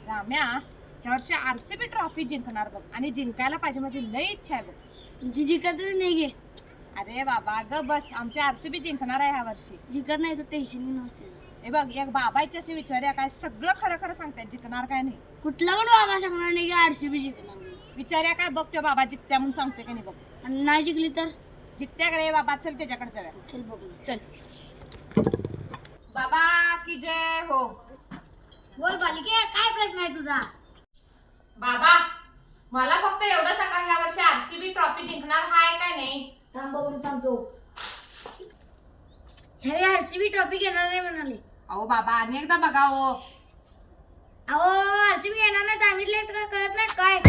राम्या ह्या वर्षी RCB trophy जिंकणार बघ आणि जिंकायला पाहिजे माझी लई इच्छा आहे बघ. तुमची जिंकतच नाही गे. अरे बाबा ग बस आमची आरसीबी जिंकणार आहे ह्या वर्षी. जिंकत नाही तर टेन्शन नसते. हे बघ एक बाबा आहेत त्यासनी विचारूया काय सगळं खरं खरं सांगतात जिंकणार काय नाही. कुठला पण बाबा सांगणार नाही की आरसीबी जिंकणार म्हणून. विचारूया काय बघ त्या बाबा जिंकत्या म्हणून सांगते का नाही बघ. आणि नाही जिंकली तर जिंकत्या का रे बाबा चल त्याच्याकडे जाऊया. चल बघू. चल बाबा की जय हो. बोल बालिके काय प्रश्न आहे तुझा? बाबा मला फक्त एवढं सांगा ह्या वर्षी आरसीबी ट्रॉफी जिंकणार हाय काय नाही. थांब बघून सांगतो. ह्यावेळी आरसीबी ट्रॉफी घेणार नाही म्हणाले. अहो बाबा अनेकदा बघा हो. अहो आरसीबी घेणार नाही सांगितले तर कळत नाही काय.